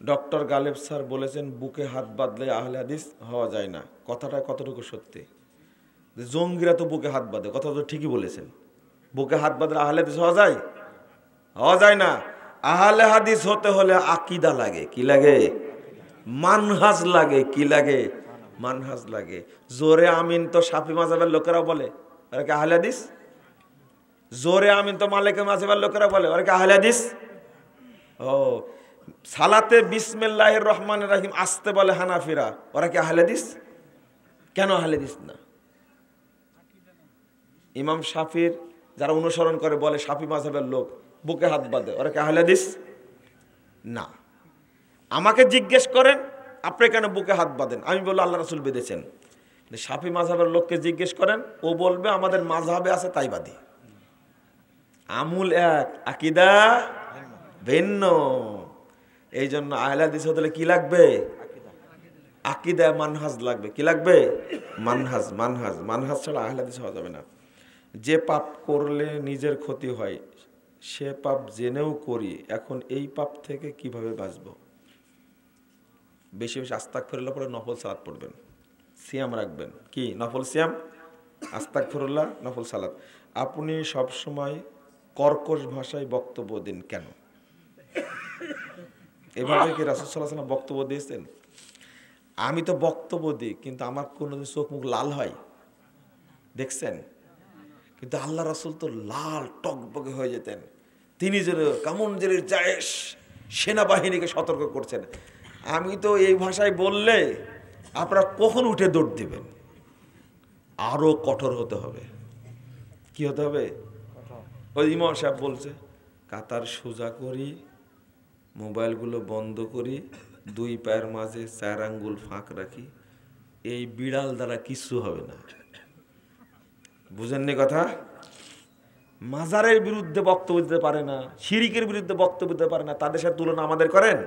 Doctor গালেব sir বলেছেন বুকে হাত বাঁধলে আহলে হাদিস হওয়া যায় না। কথাটা কতটুকু সত্যি? জঙ্গিরা তো বুকে হাত বাঁধে, কথা তো ঠিকই বলেছেন। বুকে হাত বাঁধলে আহলে হাদিস হওয়া যায়? হওয়া যায় না। আহলে হাদিস হতে হলে আকীদা লাগে। কি লাগে? মানহাজ লাগে। কি লাগে? মানহাজ লাগে। জোরে আমিন তো শাফি মাযহাবের লোকেরা বলে, ওরা কি আহলে হাদিস? জোরে আমিন তো মালিকি মাযহাবের লোকেরা বলে, ওরা কি আহলে হাদিস? ও, সালাতে বিসমিল্লাহির রহমানির রহিম আসতে বলে হানাফিরা, ওরা কি আহলে হাদিস? কেন আহলে হাদিস না? ইমাম শাফির যারা অনুসরণ করে বলে শাফি মাযহাবের লোক, বুকে হাত বাঁধে, ওরা কি আহলে হাদিস? না। আমাকে জিজ্ঞেস করেন আপনি কেন বুকে হাত বাঁধেন, আমি বলবো আল্লাহ রাসূল বেঁধেছেন। শাফি মাযহাবের লোককে জিজ্ঞেস করেন, ও বলবে আমাদের মাযহাবে আছে তাই বাঁধি। আমুল এক, আকীদা ভিন্ন। এই জন্য আহলে হাদিস হতে কি লাগবে? আকীদা, মানহাজ লাগবে। কি লাগবে? মানহাজ। মানহাজ মানহাজ ছাড়া আহলে হাদিস হওয়া যাবে না। যে পাপ করলে নিজের ক্ষতি হয় সে পাপ জেনেও করি, এখন এই পাপ থেকে কিভাবে বাঁচবো? বেশি বেশি আস্তাগফিরুল্লাহ পড়ে নফল সালাত পড়বেন, সিয়াম রাখবেন। কি নফল সিয়াম? আস্তাগফিরুল্লাহ, নফল সালাত। আপনি সব সময় কর্কশ ভাষায় বক্তব্য দিন কেন? এভাবে কি রাসূল সাল্লাল্লাহু আলাইহি ওয়াসাল্লাম বক্তব্য দিয়েছেন? আমি তো বক্তব্য দিই, কিন্তু আমার কোনোদিন চোখ মুখ লাল হয় দেখছেন? কিন্তু আল্লাহ রাসূল তো লাল টকবকে হয়ে যেতেন। তিনি যেন কামনজেরির জায়েশ সেনাবাহিনীকে সতর্ক করছেন। আমি তো এই ভাষায় বললে আপনারা কখন উঠে দৌড় দিবেন? আরো কঠোর হতে হবে। কি হতে হবে? ওই ইমাম সাহেব বলছে কাতার সোজা করি, মোবাইলগুলো বন্ধ করি, দুই পায়ের মাঝে 4 আঙ্গুল ফাঁক রাখি, এই বিড়াল দ্বারা কিছু হবে না। বুঝেননি কথা? মাজারের বিরুদ্ধে বক্তব্য দিতে পারে না, শিরিকের বিরুদ্ধে বক্তব্য দিতে পারে না, তাদের সাথে তুলনা আমাদের করেন?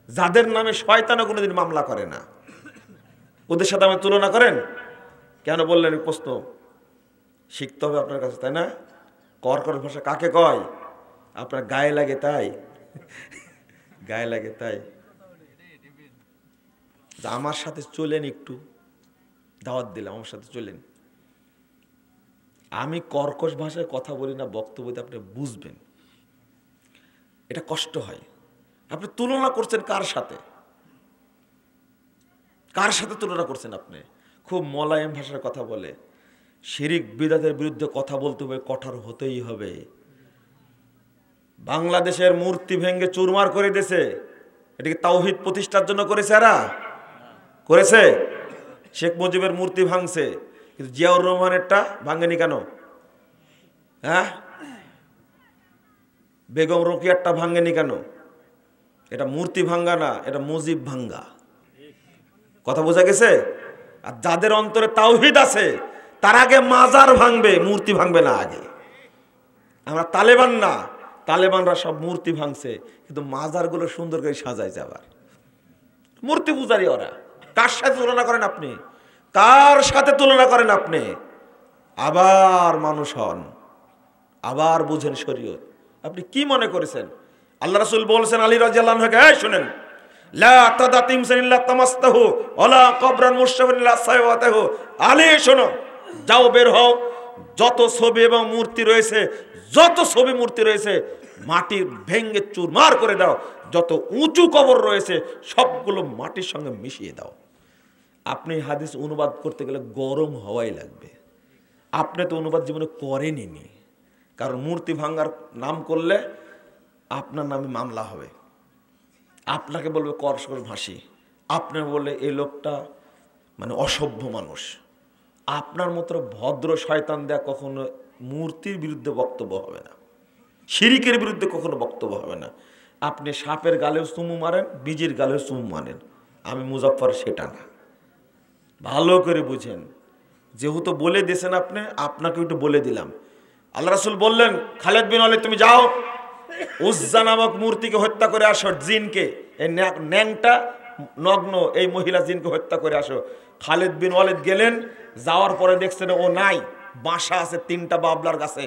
যাদের নামে শয়তানও কোনোদিন মামলা করে না, ওদের সাথে আমার তুলনা করেন? কেন বললেন? প্রশ্ন শিখতে হবে আপনার কাছে, তাই না? কর্কশ ভাষা কাকে কয়? আপনার গায়ে লাগে তাই? গায়ে লাগে তাই? আমার সাথে চলেন, একটু দাওয়াত দিলাম, আমার সাথে চলেন। আমি কর্কশ ভাষায় কথা বলি না, বক্তব্য দিয়ে আপনি বুঝবেন। এটা কষ্ট হয়। আপনি তুলনা করছেন কার সাথে? কার সাথে তুলনা করছেন আপনি? খুব মোলায়েম ভাষার কথা বলে। শিরিক বিদআতের বিরুদ্ধে কথা বলতে হবে, কঠোর হতেই হবে। বাংলাদেশের মূর্তি ভেঙে চুরমার করে দিয়েছে, এটাকে তাওহীদ প্রতিষ্ঠার জন্য করেছে। এরা করেছে। শেখ মুজিবের মূর্তি ভাঙছে, কিন্তু জিয়াউর রহমানেরটা ভাঙেনি কেন? হ্যাঁ, বেগম রোকেয়ারটা ভাঙেনি কেন? এটা মূর্তি ভাঙ্গা না, এটা মুজিব ভাঙ্গা। কথা বোঝা গেছে? আর যাদের অন্তরে তাওহীদ আছে তার আগে মাজার ভাঙবে, মূর্তি ভাঙবে না আগে। আমরা তালেবান না, তালেবানরা সব মূর্তি ভাঙছে, কিন্তু মাজারগুলো সুন্দর করে সাজাইছে। আবার মূর্তি পূজারি ওরা। কার সাথে তুলনা করেন আপনি? কার সাথে তুলনা করেন আপনি? আবার মানুষ হন, আবার বুঝেন শরীয়ত। আপনি কি মনে করেছেন? আল্লাহ রাসূল বলেছেন আলী রাদিয়াল্লাহু আনহু, এই শুনেন, লা তাদাতিমসান ইল্লা তামাসতাহু ওয়ালা কবরান মুশতাফিন ইল্লা সাওয়াতাহু। আলী শোনো, যাও বের হও, যত ছবি এবং মূর্তি রয়েছে, যত ছবি মূর্তি রয়েছে মাটি ভেঙে চুরমার করে দাও। যত উঁচু কবর রয়েছে সবগুলো মাটির সঙ্গে মিশিয়ে দাও। আপনি হাদিস অনুবাদ করতে গেলে গরম হওয়াই লাগবে। আপনি তো অনুবাদ জীবনে করেননি, কারণ মূর্তি ভাঙ্গার নাম করলে আপনার নামে মামলা হবে। আপনাকে বলবে কর্কশ ভাষী, আপনি বললে এই লোকটা মানে অসভ্য মানুষ। আপনার মতো ভদ্র শয়তান দেয়া কখনো মূর্তির বিরুদ্ধে বক্তব্য হবে না, শিরিকের বিরুদ্ধে কখনো বক্তব্য হবে না। আপনি সাপের গালেও চুমু মারেন, বিজির গালেও চুমু মারেন। আমি মুজাফফর সেটা না, ভালো করে বুঝেন। যেহেতু বলে দিয়েছেন আপনি, আপনাকে একটু বলে দিলাম। আল্লাহ রাসূল বললেন, খালিদ বিন ওয়ালিদ তুমি যাও, উজ্জা নামক মূর্তিকে হত্যা করে আসো, জিনকে, এই ন্যাংটা নগ্ন এই মহিলা জিনকে হত্যা করে আসো। খালিদ বিন ওয়ালিদ গেলেন, যাওয়ার পরে দেখছেন ও নাই, বাসা আছে 3টা বাবলার গাছে,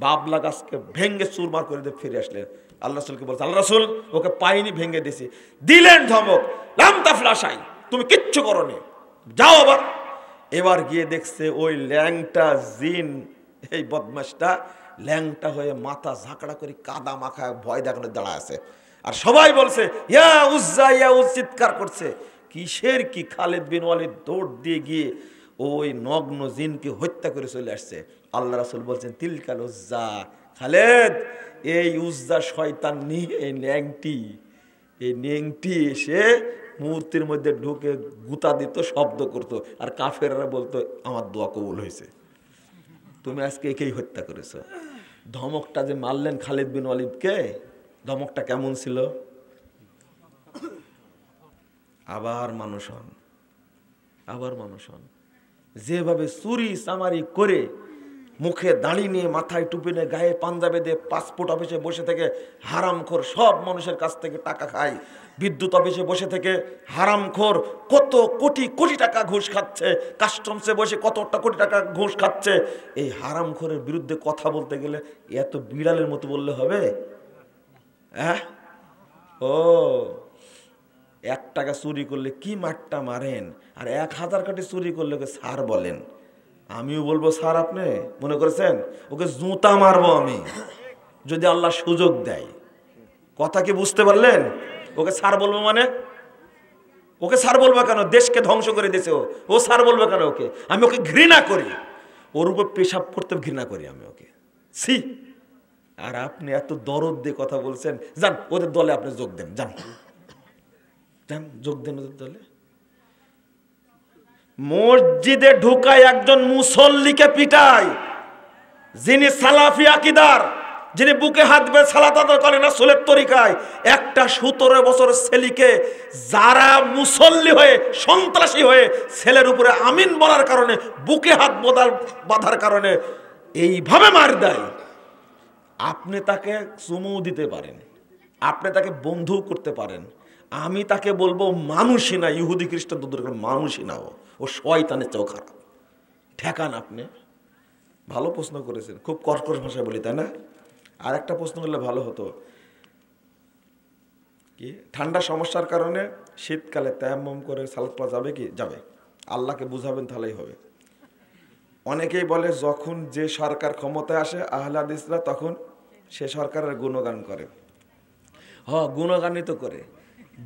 বাবলা গাছকে ভেঙ্গে চুরমার করে দিয়ে ফিরে আসলেন। আল্লাহ রাসূলকে বলছে, আল্লাহ রাসূল ওকে পাইনি, ভেঙে দিয়েছি। দিলেন ধমক, লাম তাফলাশাই, তুমি কিচ্ছু করনি, যাও আবার। এবার গিয়ে দেখছে ওই ল্যাংটা জিন, এই বদমাশটা ল্যাংটা হয়ে মাথা ঝাঁকড়া করে কাদা মাখা ভয় দেখানো দাঁড়া আছে। আর সবাই বলছে ইয়া উজ্জা ইয়া উজ, চিৎকার করছে। কিসের কি? খালিদ বিন ওয়ালিদ দৌড় দিয়ে গিয়ে ওই নগ্ন জিনকে হত্যা করে চলে আসছে। আল্লাহ রাসূল বলছেন তিলকাল উজ্জা, খালিদ এই উজ্জা শয়তান নিয়ে এই ন্যাংটি এসে মূর্তির মধ্যে ঢুকে গুতা দিত, শব্দ করতো, আর কাফেররা বলতো আমার দোয়া কবুল হয়েছে, তুমি আজকে একেই হত্যা করেছো। ধমকটা যে মারলেন খালিদ বিন ওয়ালিদকে, ধমকটা কেমন ছিল? আবার মানুষ হন। যেভাবে চুরি চামারি করে মুখে দাড়ি নিয়ে, মাথায় টুপি নিয়ে, গায়ে পাঞ্জাবে দিয়ে পাসপোর্ট অফিসে বসে থেকে হারামখোর সব মানুষের কাছ থেকে টাকা খায়, বিদ্যুৎ অফিসে বসে থেকে হারামখোর কত কোটি কোটি টাকা ঘুষ খাচ্ছে, কাস্টমসে বসে কতটা কোটি টাকা ঘুষ খাচ্ছে। এই হারামখোরের বিরুদ্ধে কথা বলতে গেলে এত বিড়ালের মতো বললে হবে? হ্যাঁ, ও 1 টাকা চুরি করলে কি মারটা মারেন, আর 1000 কোটি চুরি করলে ওকে স্যার বলেন। আমিও বলবো স্যার, আপনি মনে করেছেন ওকে জুতা মারবো আমি যদি আল্লাহ সুযোগ দেয়। কথা কি বুঝতে পারলেন? ওকে স্যার বলবো মানে, ওকে স্যার বলবো কেন? দেশকে ধ্বংস করে দিয়েছে ও স্যার বলবো কেন ওকে? আমি ওকে ঘৃণা করি, ওর উপর পেশাব করতে ঘৃণা করি আমি ওকে, ছি। আর আপনি এত দরদ দিয়ে কথা বলছেন, যান ওদের দলে আপনি যোগ দেন, যান যোগ দেন ওদের দলে। মসজিদে ঢুকায় একজন মুসল্লিকে পিটায়, যিনি সালাফি আকীদার, যিনি বুকে হাত বেঁধে সালাত আদায় করেন রাসূলের তরিকায়, একটা 17 বছরের ছেলেকে যারা মুসল্লি হয়ে সন্ত্রাসী হয়ে ছেলের উপরে আমিন বলার কারণে, বুকে হাত বাঁধার কারণে এইভাবে মার দেয়। আপনি তাকে চুমু দিতে পারেন, আপনি তাকে বন্ধু করতে পারেন, আমি তাকে বলবো মানুষই না, ইহুদি খ্রিস্টান তো দূরের মানুষই না, ও শয়তানের চেয়েও খারাপ। ঠেকান আপনি। ভালো প্রশ্ন করেছেন, খুব কর্কশ ভাষায় বলি, তাই না? আর একটা প্রশ্ন করলে ভালো হতো, কি ঠান্ডা সমস্যার কারণে শীতকালে তায়াম্মুম করে সালাত পড়া যাবে কি? যাবে। আল্লাহকে বুঝাবেন তাহলেই হবে। অনেকেই বলে যখন যে সরকার ক্ষমতায় আসে আহলে হাদিসরা তখন সে সরকারের গুণগান করে। গুণগানই তো করে।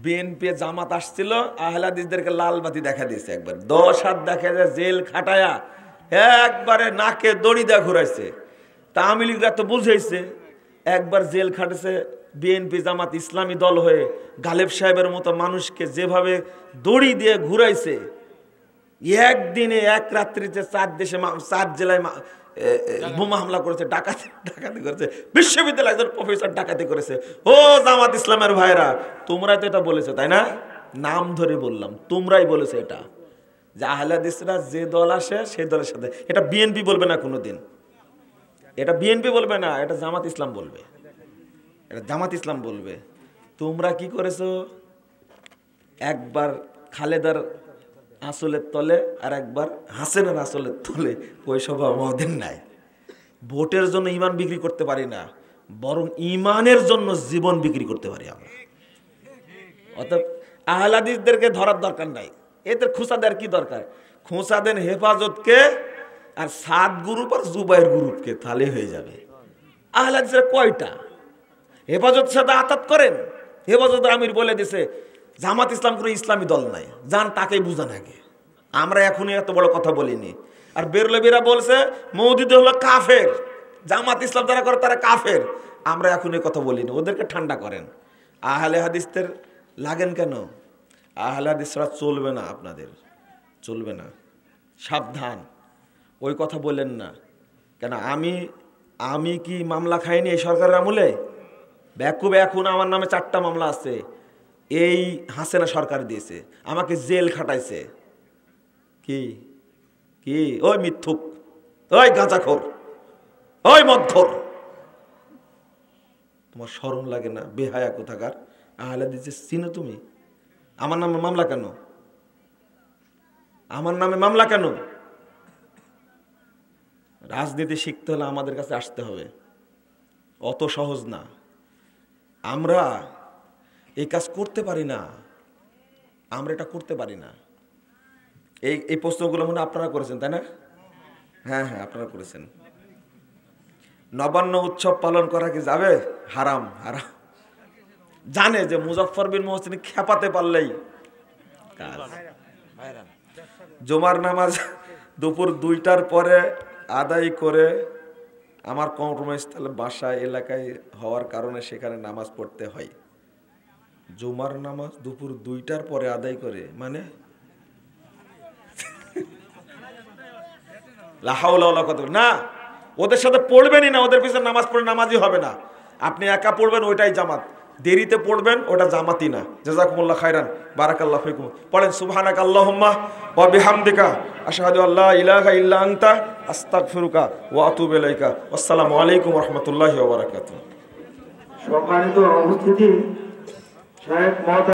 বিএনপি জামাত আসছিল, আহলে হাদিসদেরকে লাল বাতি দেখা দিয়েছে, একবার 10 হাত দেখা যায় জেল খাটায়া একবারে নাকে দড়ি দেয়া ঘুরাইছে। তা আওয়ামী লীগরা তো বুঝেছে, একবার জেল খাটেছে বিএনপি জামাত ইসলামী দল হয়ে, গালেব সাহেবের মতো মানুষকে যেভাবে দড়ি দিয়ে ঘুরাইছে, একদিনে এক রাত্রিতে 4 জেলায় বোমা হামলা করেছে, ডাকাতি করেছে, বিশ্ববিদ্যালয় একজন প্রফেসর ডাকাতি করেছে। ও জামাত ইসলামের ভাইরা, তোমরাই তো এটা বলেছো, তাই না? নাম ধরে বললাম, তোমরাই বলেছো এটা, যে আহলে হাদিসরা যে দল আসে সেই দলের সাথে। এটা বিএনপি বলবে না কোনোদিন, এটা বিএনপি বলবে না, এটা জামাত ইসলাম বলবে, এটা জামাত ইসলাম বলবে। তোমরা কি করেছো? একবার খালেদার আসলের তলে আর একবার হাসেনের আসলের তলে, ওই স্বভাব আমাদের নাই। ভোটের জন্য ইমান বিক্রি করতে পারি না, বরং ইমানের জন্য জীবন বিক্রি করতে পারি আমরা। অতএব আহলে হাদিসদেরকে ধরার দরকার নাই, এদের খোঁচা দেওয়ার কি দরকার? খোঁচা দেন হেফাজতকে আর 7 গ্রুপ আর জুবাইর গ্রুপকে, তাহলে হয়ে যাবে। আহলে হাদিসের কয়টা? হেফাজতের সাথে আতাত করেন, হেফাজতের আমির বলে দিছে জামাত ইসলাম কোনো ইসলামী দল নাই, যান তাকেই বুঝান আগে। আমরা এখনই এত বড় কথা বলিনি। আর বেরলবিরা বলছে মওদুদি হলো কাফের, জামাত ইসলাম যারা করে তারা কাফের, আমরা এখনই কথা বলিনি, ওদেরকে ঠান্ডা করেন। আহলে হাদিসদের লাগেন কেন? আহলে হাদিসরা চলবে না, আপনাদের চলবে না, সাবধান। ওই কথা বলেন না কেন? আমি কি মামলা খাইনি এই সরকারের আমলে? ব্যাকুব এখন আমার নামে 4টা মামলা আছে, এই হাসিনা সরকার দিয়েছে, আমাকে জেল খাটাইছে। কি কি ওই মিথ্যুক, ওই গাঁজাখোর, ওই মদখোর, তোমার শরম লাগে না? বেহায়া কোথাকার। আহলে হাদিস চিনো তুমি? আমার নামে মামলা কেন? আমার নামে মামলা কেন? রাজনীতি শিখতে হলে আমাদের কাছে আসতে হবে, অত সহজ না। আমরা এই কাজ করতে পারি না, আমরা এটা করতে পারি না। এই প্রশ্নগুলো মনে আপনারা করেছেন, তাই না? হ্যাঁ হ্যাঁ, আপনারা করেছেন। নবান্ন উৎসব পালন করা কি যাবে? হারাম, হারাম। জানে যে মুজাফফর বিন মুহসিন খেপাতে পারলেই কাজ। জুমার নামাজ দুপুর 2টার পরে আদায় করে আমার কর্মস্থলে বাসায় এলাকায় হওয়ার কারণে সেখানে নামাজ পড়তে হয়। জুমার নামাজ দুপুর 2টার পরে আদায় করে মানে লা হাওলা ওয়ালা কুওয়াতা না, ওদের সাথে পড়বেনই না, ওদের পিছনে নামাজ পড়ে নামাজই হবে না। আপনি একা পড়বেন, ওইটাই জামাত। দেরিতে পড়বেন, ওটা জামাতি না। জাযাকুমুল্লাহ খাইরান, বারাকাল্লাহু ফিকুম। পড়েন সুবহানাকা আল্লাহুম্মা ওয়া বিহামদিকা আশহাদু আল্লা ইলাহা ইল্লা আনতা আস্তাগফিরুকা ওয়া আতুবু ইলাইকা। আসসালামু আলাইকুম ওয়া রাহমাতুল্লাহি ওয়া বারাকাতুহু। সম্মানিত উপস্থিতি, সাহেব মহোদয়।